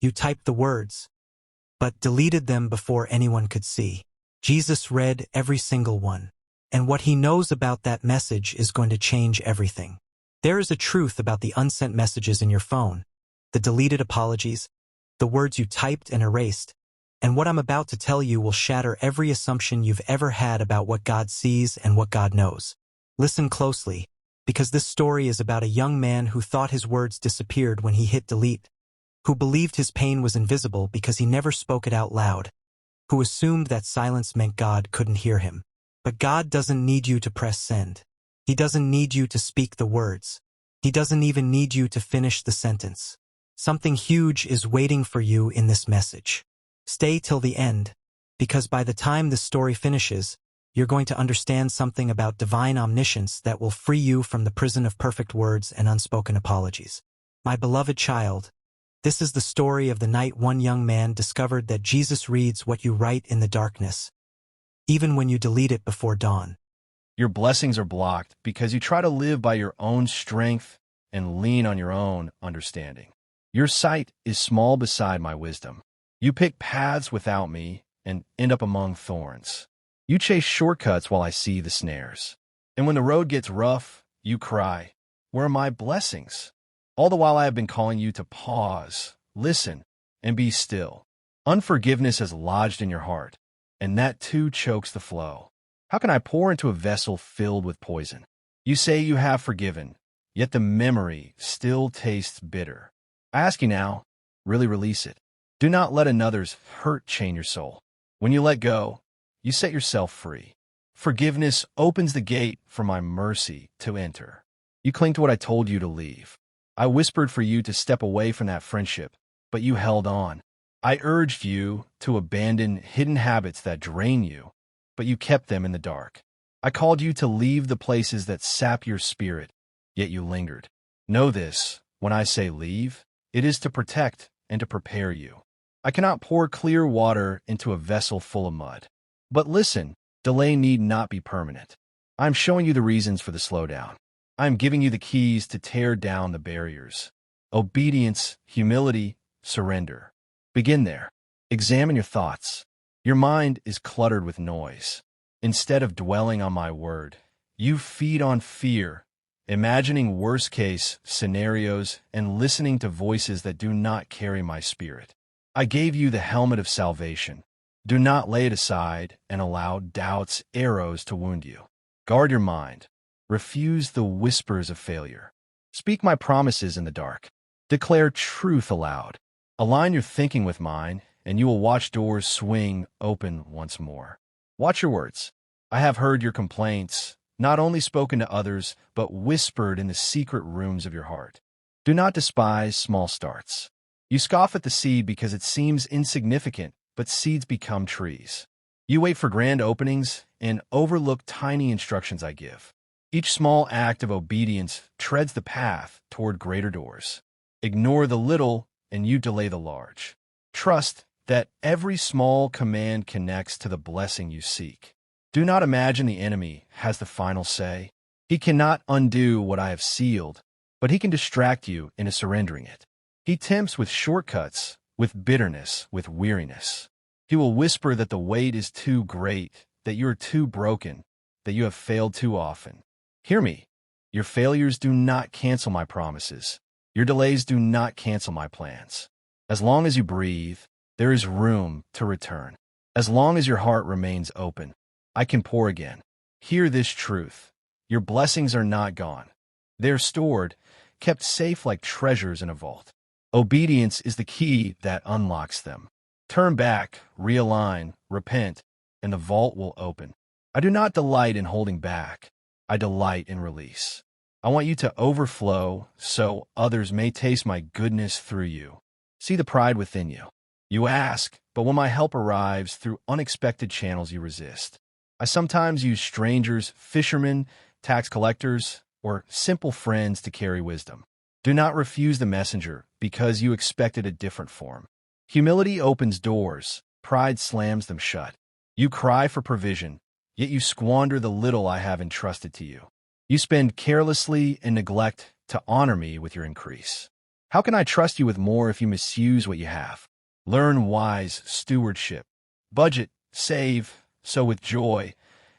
You typed the words, but deleted them before anyone could see. Jesus read every single one. And what he knows about that message is going to change everything. There is a truth about the unsent messages in your phone, the deleted apologies, the words you typed and erased, and what I'm about to tell you will shatter every assumption you've ever had about what God sees and what God knows. Listen closely, because this story is about a young man who thought his words disappeared when he hit delete, who believed his pain was invisible because he never spoke it out loud, who assumed that silence meant God couldn't hear him. But God doesn't need you to press send. He doesn't need you to speak the words. He doesn't even need you to finish the sentence. Something huge is waiting for you in this message. Stay till the end, because by the time this story finishes, you're going to understand something about divine omniscience that will free you from the prison of perfect words and unspoken apologies. My beloved child, this is the story of the night one young man discovered that Jesus reads what you write in the darkness, even when you delete it before dawn. Your blessings are blocked because you try to live by your own strength and lean on your own understanding. Your sight is small beside my wisdom. You pick paths without me and end up among thorns. You chase shortcuts while I see the snares. And when the road gets rough, you cry, "Where are my blessings?" All the while I have been calling you to pause, listen, and be still. Unforgiveness has lodged in your heart, and that too chokes the flow. How can I pour into a vessel filled with poison? You say you have forgiven, yet the memory still tastes bitter. I ask you now, really release it. Do not let another's hurt chain your soul. When you let go, you set yourself free. Forgiveness opens the gate for my mercy to enter. You cling to what I told you to leave. I whispered for you to step away from that friendship, but you held on. I urged you to abandon hidden habits that drain you, but you kept them in the dark. I called you to leave the places that sap your spirit, yet you lingered. Know this, when I say leave, it is to protect and to prepare you. I cannot pour clear water into a vessel full of mud. But listen, delay need not be permanent. I am showing you the reasons for the slowdown. I am giving you the keys to tear down the barriers. Obedience, humility, surrender. Begin there. Examine your thoughts. Your mind is cluttered with noise. Instead of dwelling on my word, you feed on fear, imagining worst-case scenarios and listening to voices that do not carry my spirit. I gave you the helmet of salvation. Do not lay it aside and allow doubt's arrows to wound you. Guard your mind. Refuse the whispers of failure. Speak my promises in the dark. Declare truth aloud. Align your thinking with mine, and you will watch doors swing open once more. Watch your words. I have heard your complaints, not only spoken to others, but whispered in the secret rooms of your heart. Do not despise small starts. You scoff at the seed because it seems insignificant, but seeds become trees. You wait for grand openings and overlook tiny instructions I give. Each small act of obedience treads the path toward greater doors. Ignore the little, and you delay the large. Trust that every small command connects to the blessing you seek. Do not imagine the enemy has the final say. He cannot undo what I have sealed, but he can distract you into surrendering it. He tempts with shortcuts, with bitterness, with weariness. He will whisper that the weight is too great, that you are too broken, that you have failed too often. Hear me. Your failures do not cancel my promises. Your delays do not cancel my plans. As long as you breathe, there is room to return. As long as your heart remains open, I can pour again. Hear this truth. Your blessings are not gone. They are stored, kept safe like treasures in a vault. Obedience is the key that unlocks them. Turn back, realign, repent, and the vault will open. I do not delight in holding back. I delight in release. I want you to overflow so others may taste my goodness through you. See the pride within you. You ask, but when my help arrives through unexpected channels, you resist. I sometimes use strangers, fishermen, tax collectors, or simple friends to carry wisdom. Do not refuse the messenger because you expected a different form. Humility opens doors, pride slams them shut. You cry for provision, yet you squander the little I have entrusted to you. You spend carelessly and neglect to honor me with your increase. How can I trust you with more if you misuse what you have? Learn wise stewardship. Budget, save, sow with joy,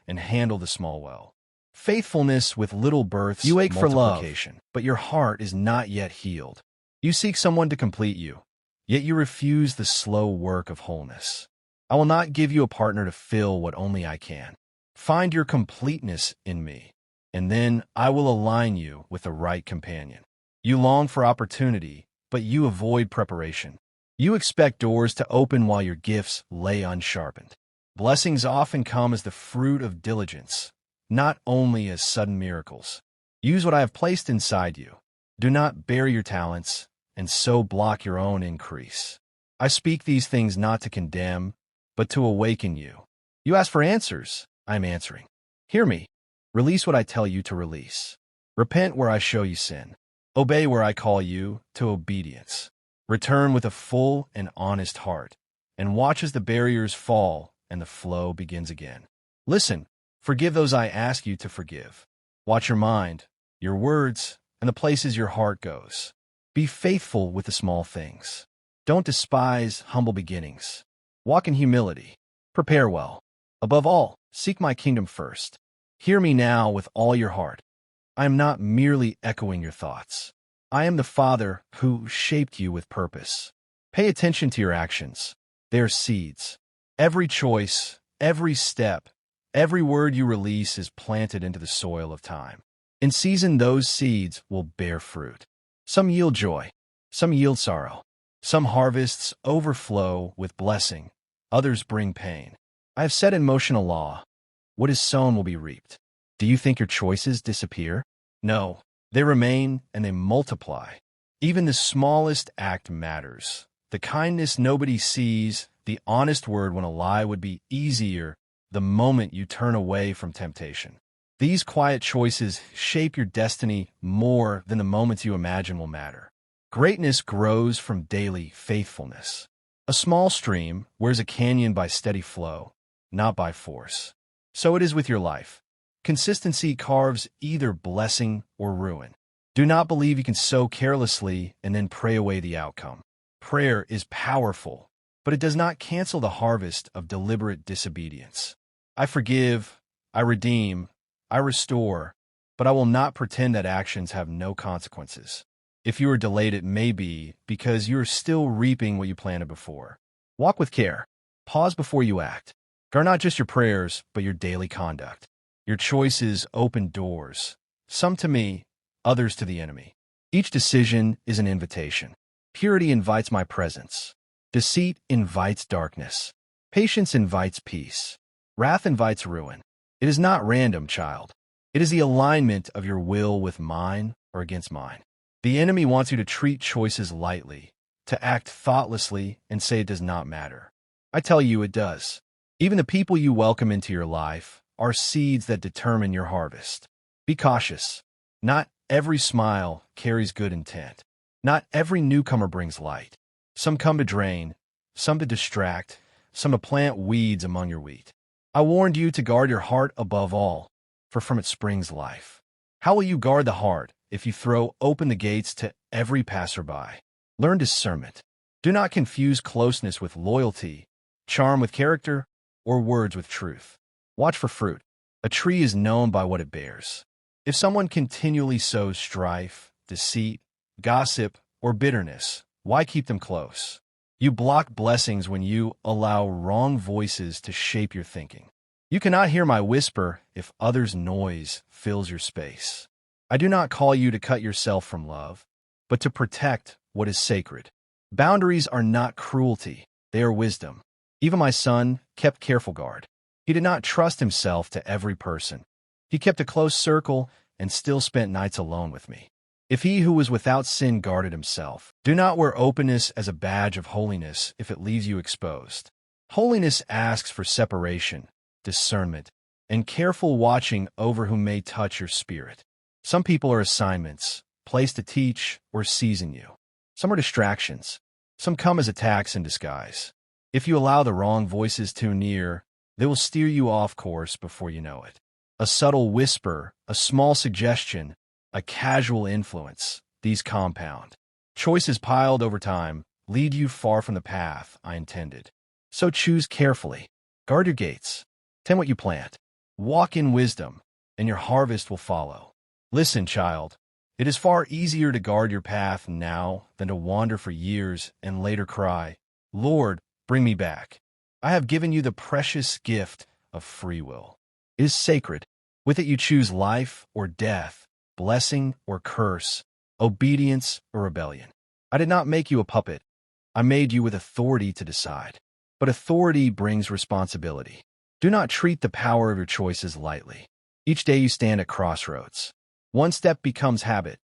and handle the small well. Faithfulness with little births, you ache for love, but your heart is not yet healed. You seek someone to complete you, yet you refuse the slow work of wholeness. I will not give you a partner to fill what only I can. Find your completeness in me, and then I will align you with the right companion. You long for opportunity, but you avoid preparation. You expect doors to open while your gifts lay unsharpened. Blessings often come as the fruit of diligence, not only as sudden miracles. Use what I have placed inside you. Do not bury your talents, and so block your own increase. I speak these things not to condemn, but to awaken you. You ask for answers, I am answering. Hear me. Release what I tell you to release. Repent where I show you sin. Obey where I call you to obedience. Return with a full and honest heart, and watch as the barriers fall and the flow begins again. Listen. Forgive those I ask you to forgive. Watch your mind, your words, and the places your heart goes. Be faithful with the small things. Don't despise humble beginnings. Walk in humility. Prepare well. Above all, seek my kingdom first. Hear me now with all your heart. I am not merely echoing your thoughts. I am the Father who shaped you with purpose. Pay attention to your actions. They are seeds. Every choice, every step, every word you release is planted into the soil of time. In season, those seeds will bear fruit. Some yield joy, some yield sorrow. Some harvests overflow with blessing, others bring pain. I have set in motion a law. What is sown will be reaped. Do you think your choices disappear? No, they remain and they multiply. Even the smallest act matters. The kindness nobody sees, the honest word when a lie would be easier, the moment you turn away from temptation. These quiet choices shape your destiny more than the moments you imagine will matter. Greatness grows from daily faithfulness. A small stream wears a canyon by steady flow, not by force. So it is with your life. Consistency carves either blessing or ruin. Do not believe you can sow carelessly and then pray away the outcome. Prayer is powerful, but it does not cancel the harvest of deliberate disobedience. I forgive, I redeem, I restore, but I will not pretend that actions have no consequences. If you are delayed, it may be because you are still reaping what you planted before. Walk with care. Pause before you act. Guard not just your prayers, but your daily conduct. Your choices open doors, some to me, others to the enemy. Each decision is an invitation. Purity invites my presence. Deceit invites darkness. Patience invites peace. Wrath invites ruin. It is not random, child. It is the alignment of your will with mine or against mine. The enemy wants you to treat choices lightly, to act thoughtlessly and say it does not matter. I tell you it does. Even the people you welcome into your life are seeds that determine your harvest. Be cautious. Not every smile carries good intent. Not every newcomer brings light. Some come to drain, some to distract, some to plant weeds among your wheat. I warned you to guard your heart above all, for from it springs life. How will you guard the heart if you throw open the gates to every passerby? Learn discernment. Do not confuse closeness with loyalty, charm with character, or words with truth. Watch for fruit. A tree is known by what it bears. If someone continually sows strife, deceit, gossip, or bitterness, why keep them close? You block blessings when you allow wrong voices to shape your thinking. You cannot hear my whisper if others' noise fills your space. I do not call you to cut yourself from love, but to protect what is sacred. Boundaries are not cruelty, they are wisdom. Even my son kept careful guard. He did not trust himself to every person. He kept a close circle and still spent nights alone with me. If he who was without sin guarded himself, do not wear openness as a badge of holiness if it leaves you exposed. Holiness asks for separation, discernment, and careful watching over who may touch your spirit. Some people are assignments, placed to teach or season you. Some are distractions. Some come as attacks in disguise. If you allow the wrong voices too near, they will steer you off course before you know it. A subtle whisper, a small suggestion, a casual influence, these compound. Choices piled over time lead you far from the path I intended. So choose carefully. Guard your gates. Tend what you plant. Walk in wisdom, and your harvest will follow. Listen, child. It is far easier to guard your path now than to wander for years and later cry, Lord, bring me back. I have given you the precious gift of free will. It is sacred. With it you choose life or death, blessing or curse, obedience or rebellion. I did not make you a puppet. I made you with authority to decide. But authority brings responsibility. Do not treat the power of your choices lightly. Each day you stand at crossroads. One step becomes habit.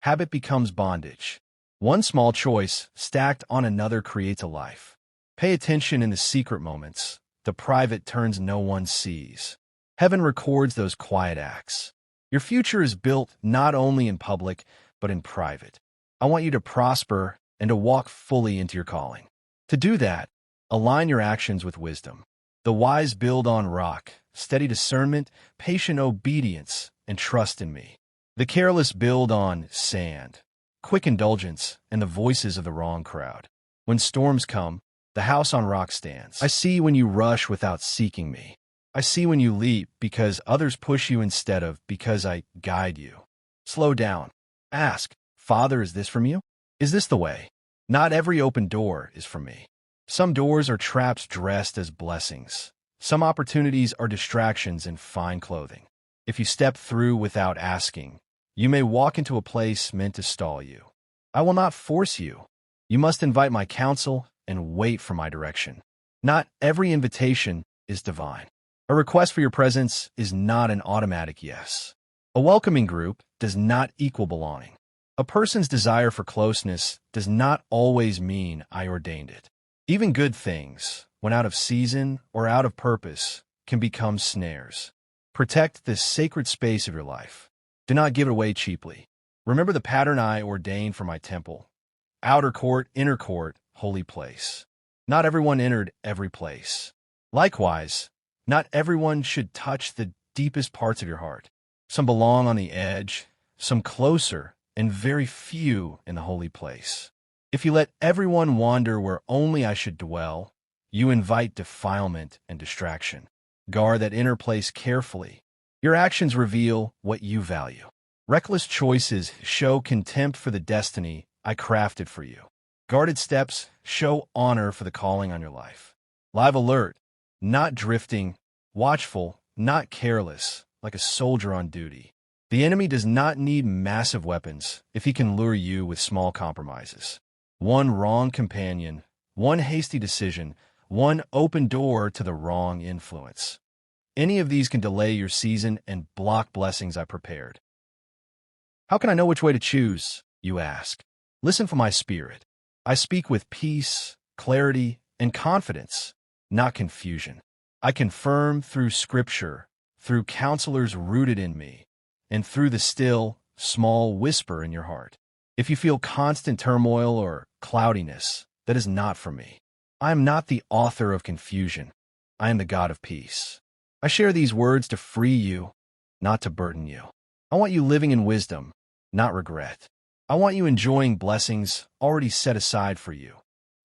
Habit becomes bondage. One small choice stacked on another creates a life. Pay attention in the secret moments. The private turns no one sees. Heaven records those quiet acts. Your future is built not only in public, but in private. I want you to prosper and to walk fully into your calling. To do that, align your actions with wisdom. The wise build on rock, steady discernment, patient obedience, and trust in me. The careless build on sand, quick indulgence, and the voices of the wrong crowd. When storms come, the house on rock stands. I see when you rush without seeking me. I see when you leap because others push you instead of because I guide you. Slow down. Ask, Father, is this from you? Is this the way? Not every open door is from me. Some doors are traps dressed as blessings. Some opportunities are distractions in fine clothing. If you step through without asking, you may walk into a place meant to stall you. I will not force you. You must invite my counsel and wait for my direction. Not every invitation is divine. A request for your presence is not an automatic yes. A welcoming group does not equal belonging. A person's desire for closeness does not always mean I ordained it. Even good things, when out of season or out of purpose, can become snares. Protect this sacred space of your life. Do not give it away cheaply. Remember the pattern I ordained for my temple. Outer court, inner court, holy place. Not everyone entered every place. Likewise, not everyone should touch the deepest parts of your heart. Some belong on the edge, some closer, and very few in the holy place. If you let everyone wander where only I should dwell, you invite defilement and distraction. Guard that inner place carefully. Your actions reveal what you value. Reckless choices show contempt for the destiny I crafted for you. Guarded steps show honor for the calling on your life. Live alert, not drifting, watchful, not careless, like a soldier on duty. The enemy does not need massive weapons if he can lure you with small compromises. One wrong companion, one hasty decision, one open door to the wrong influence. Any of these can delay your season and block blessings I prepared. How can I know which way to choose, you ask? Listen for my spirit. I speak with peace, clarity, and confidence, not confusion. I confirm through scripture, through counselors rooted in me, and through the still, small whisper in your heart. If you feel constant turmoil or cloudiness, that is not from me. I am not the author of confusion. I am the God of peace. I share these words to free you, not to burden you. I want you living in wisdom, not regret. I want you enjoying blessings already set aside for you,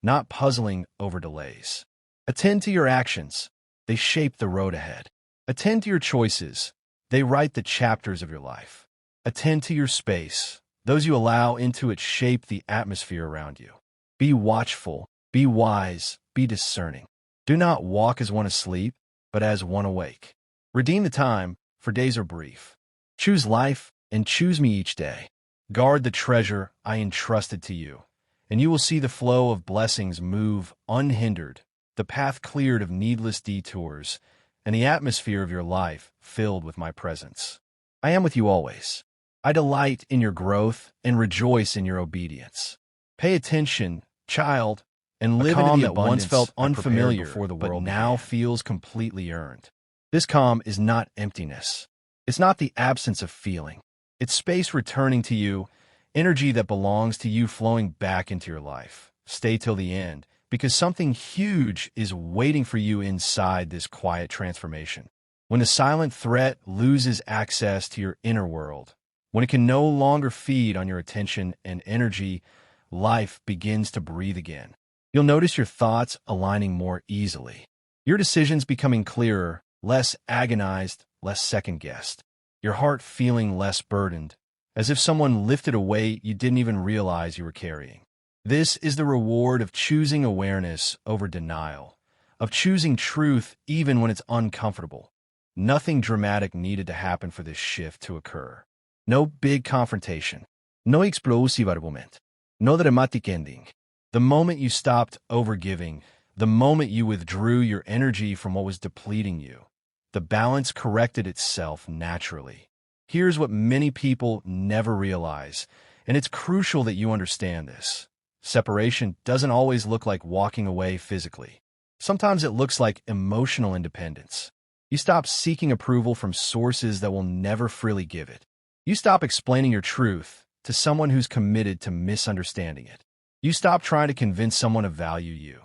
not puzzling over delays. Attend to your actions. They shape the road ahead. Attend to your choices. They write the chapters of your life. Attend to your space. Those you allow into it shape the atmosphere around you. Be watchful, be wise, be discerning. Do not walk as one asleep, but as one awake. Redeem the time, for days are brief. Choose life and choose me each day. Guard the treasure I entrusted to you, and you will see the flow of blessings move unhindered, the path cleared of needless detours, and the atmosphere of your life filled with my presence. I am with you always. I delight in your growth and rejoice in your obedience. Pay attention, child, and live in the abundance that once felt unfamiliar before the world but now feels completely earned. This calm is not emptiness. It's not the absence of feeling. It's space returning to you, energy that belongs to you flowing back into your life. Stay till the end, because something huge is waiting for you inside this quiet transformation. When the silent threat loses access to your inner world, when it can no longer feed on your attention and energy, life begins to breathe again. You'll notice your thoughts aligning more easily. Your decisions becoming clearer, less agonized, less second-guessed. Your heart feeling less burdened, as if someone lifted a weight you didn't even realize you were carrying. This is the reward of choosing awareness over denial, of choosing truth even when it's uncomfortable. Nothing dramatic needed to happen for this shift to occur. No big confrontation. No explosive argument. No dramatic ending. The moment you stopped overgiving, the moment you withdrew your energy from what was depleting you, the balance corrected itself naturally. Here's what many people never realize, and it's crucial that you understand this. Separation doesn't always look like walking away physically. Sometimes it looks like emotional independence. You stop seeking approval from sources that will never freely give it. You stop explaining your truth to someone who's committed to misunderstanding it. You stop trying to convince someone to value you.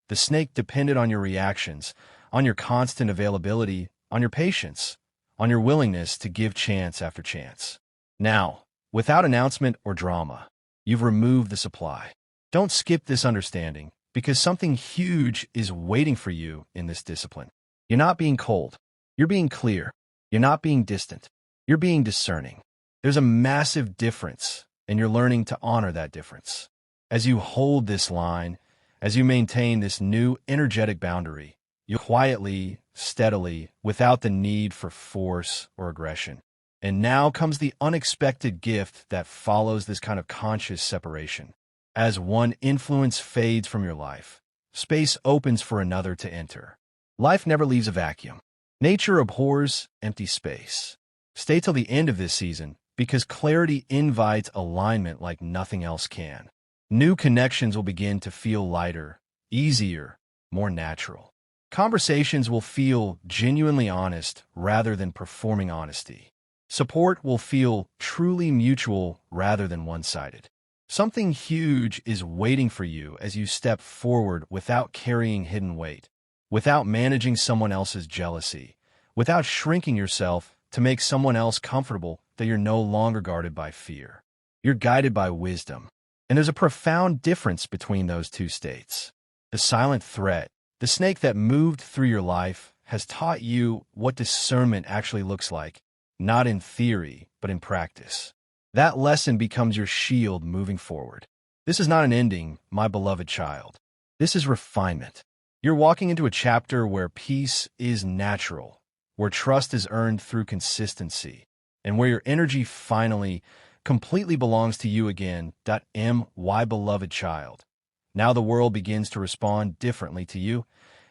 The snake depended on your reactions, on your constant availability, on your patience, on your willingness to give chance after chance. Now, without announcement or drama, you've removed the supply. Don't skip this understanding, because something huge is waiting for you in this discipline. You're not being cold. You're being clear. You're not being distant. You're being discerning. There's a massive difference, and you're learning to honor that difference. As you hold this line, as you maintain this new energetic boundary, you quietly, steadily, without the need for force or aggression. And now comes the unexpected gift that follows this kind of conscious separation. As one influence fades from your life, space opens for another to enter. Life never leaves a vacuum. Nature abhors empty space. Stay till the end of this season, because clarity invites alignment like nothing else can. New connections will begin to feel lighter, easier, more natural. Conversations will feel genuinely honest rather than performing honesty. Support will feel truly mutual rather than one-sided. Something huge is waiting for you as you step forward without carrying hidden weight, without managing someone else's jealousy, without shrinking yourself to make someone else comfortable, that you're no longer guarded by fear. You're guided by wisdom. And there's a profound difference between those two states. The silent threat, the snake that moved through your life, has taught you what discernment actually looks like, not in theory, but in practice. That lesson becomes your shield moving forward. This is not an ending, my beloved child. This is refinement. You're walking into a chapter where peace is natural, where trust is earned through consistency, and where your energy finally, completely belongs to you again. My beloved child. Now the world begins to respond differently to you,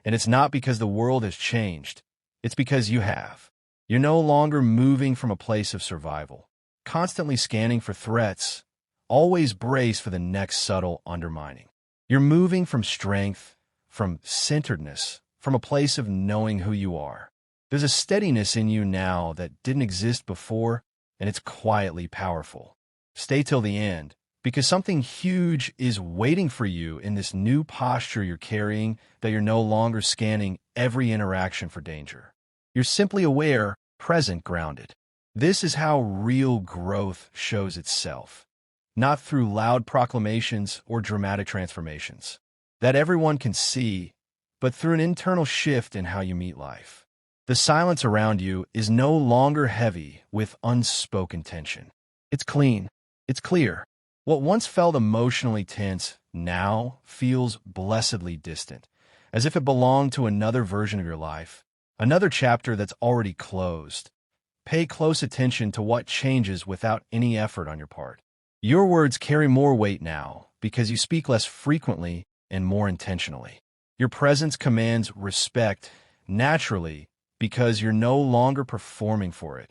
and it's not because the world has changed. It's because you have. You're no longer moving from a place of survival, constantly scanning for threats, always brace for the next subtle undermining. You're moving from strength, from centeredness, from a place of knowing who you are. There's a steadiness in you now that didn't exist before, and it's quietly powerful. Stay till the end, because something huge is waiting for you in this new posture you're carrying, that you're no longer scanning every interaction for danger. You're simply aware, present, grounded. This is how real growth shows itself, not through loud proclamations or dramatic transformations that everyone can see, but through an internal shift in how you meet life. The silence around you is no longer heavy with unspoken tension. It's clean. It's clear. What once felt emotionally tense now feels blessedly distant, as if it belonged to another version of your life, another chapter that's already closed. Pay close attention to what changes without any effort on your part. Your words carry more weight now because you speak less frequently and more intentionally. Your presence commands respect naturally because you're no longer performing for it,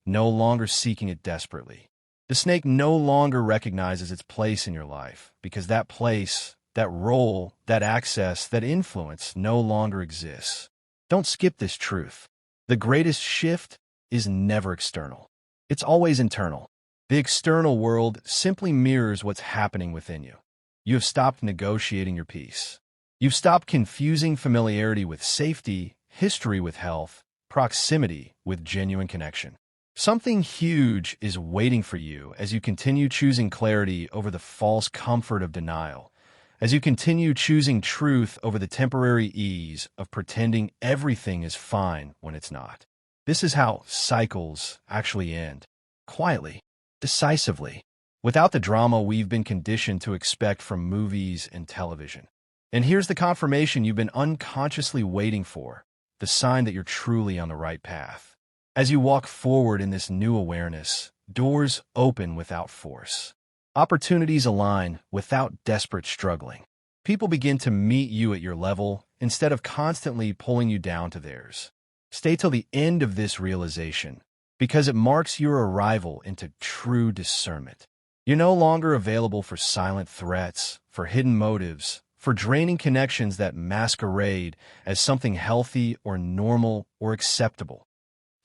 no longer seeking it desperately. The snake no longer recognizes its place in your life because that place, that role, that access, that influence no longer exists. Don't skip this truth. The greatest shift is never external. It's always internal. The external world simply mirrors what's happening within you. You have stopped negotiating your peace. You've stopped confusing familiarity with safety, history with health, proximity with genuine connection. Something huge is waiting for you as you continue choosing clarity over the false comfort of denial, as you continue choosing truth over the temporary ease of pretending everything is fine when it's not. This is how cycles actually end, quietly, decisively, without the drama we've been conditioned to expect from movies and television. And here's the confirmation you've been unconsciously waiting for, the sign that you're truly on the right path. As you walk forward in this new awareness, doors open without force. Opportunities align without desperate struggling. People begin to meet you at your level instead of constantly pulling you down to theirs. Stay till the end of this realization, because it marks your arrival into true discernment. You're no longer available for silent threats, for hidden motives, for draining connections that masquerade as something healthy or normal or acceptable.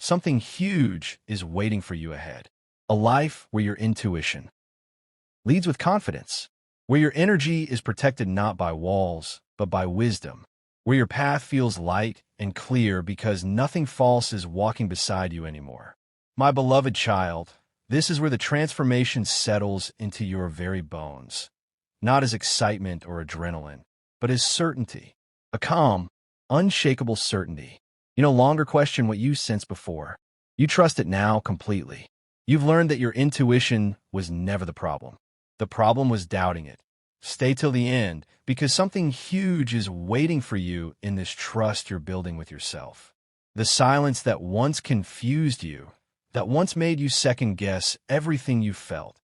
Something huge is waiting for you ahead. A life where your intuition leads with confidence, where your energy is protected not by walls, but by wisdom, where your path feels light and clear because nothing false is walking beside you anymore. My beloved child, this is where the transformation settles into your very bones, not as excitement or adrenaline, but as certainty, a calm, unshakable certainty. You no longer question what you sensed before. You trust it now completely. You've learned that your intuition was never the problem. The problem was doubting it. Stay till the end, because something huge is waiting for you in this trust you're building with yourself. The silence that once confused you, that once made you second-guess everything you felt,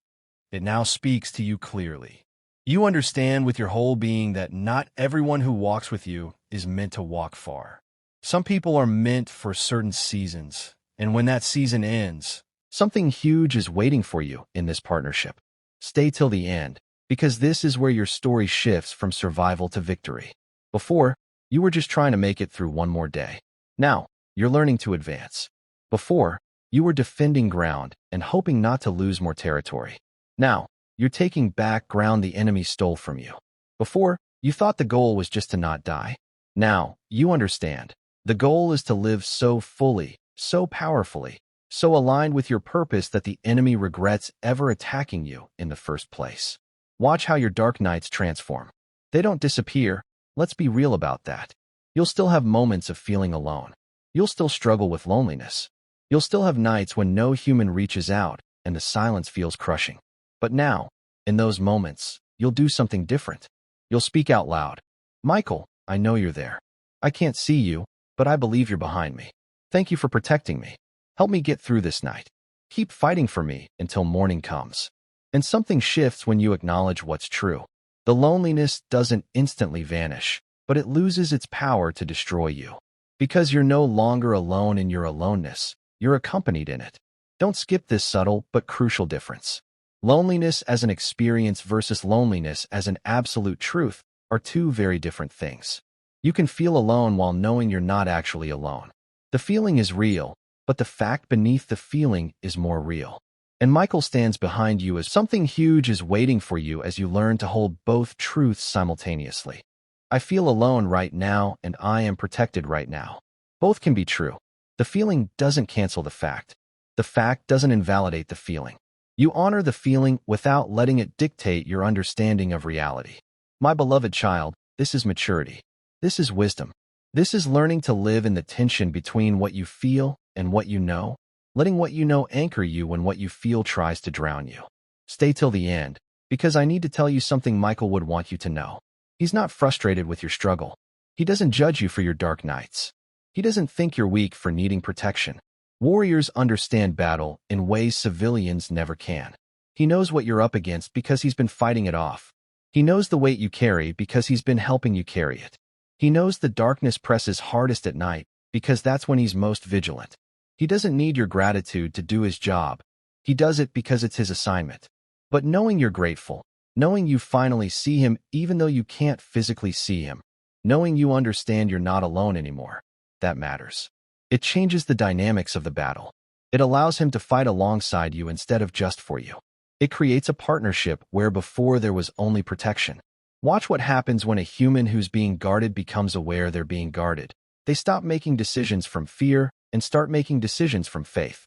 it now speaks to you clearly. You understand with your whole being that not everyone who walks with you is meant to walk far. Some people are meant for certain seasons, and when that season ends, something huge is waiting for you in this partnership. Stay till the end, because this is where your story shifts from survival to victory. Before, you were just trying to make it through one more day. Now, you're learning to advance. Before, you were defending ground and hoping not to lose more territory. Now, you're taking back ground the enemy stole from you. Before, you thought the goal was just to not die. Now, you understand. The goal is to live so fully, so powerfully, so aligned with your purpose that the enemy regrets ever attacking you in the first place. Watch how your dark nights transform. They don't disappear. Let's be real about that. You'll still have moments of feeling alone. You'll still struggle with loneliness. You'll still have nights when no human reaches out and the silence feels crushing. But now, in those moments, you'll do something different. You'll speak out loud. Michael, I know you're there. I can't see you, but I believe you're behind me. Thank you for protecting me. Help me get through this night. Keep fighting for me until morning comes. And something shifts when you acknowledge what's true. The loneliness doesn't instantly vanish, but it loses its power to destroy you. Because you're no longer alone in your aloneness, you're accompanied in it. Don't skip this subtle but crucial difference. Loneliness as an experience versus loneliness as an absolute truth are two very different things. You can feel alone while knowing you're not actually alone. The feeling is real, but the fact beneath the feeling is more real. And Michael stands behind you as something huge is waiting for you as you learn to hold both truths simultaneously. I feel alone right now and I am protected right now. Both can be true. The feeling doesn't cancel the fact. The fact doesn't invalidate the feeling. You honor the feeling without letting it dictate your understanding of reality. My beloved child, this is maturity. This is wisdom. This is learning to live in the tension between what you feel and what you know, letting what you know anchor you when what you feel tries to drown you. Stay till the end, because I need to tell you something Michael would want you to know. He's not frustrated with your struggle. He doesn't judge you for your dark nights. He doesn't think you're weak for needing protection. Warriors understand battle in ways civilians never can. He knows what you're up against because he's been fighting it off. He knows the weight you carry because he's been helping you carry it. He knows the darkness presses hardest at night because that's when he's most vigilant. He doesn't need your gratitude to do his job. He does it because it's his assignment. But knowing you're grateful, knowing you finally see him even though you can't physically see him, knowing you understand you're not alone anymore, that matters. It changes the dynamics of the battle. It allows him to fight alongside you instead of just for you. It creates a partnership where before there was only protection. Watch what happens when a human who's being guarded becomes aware they're being guarded. They stop making decisions from fear and start making decisions from faith.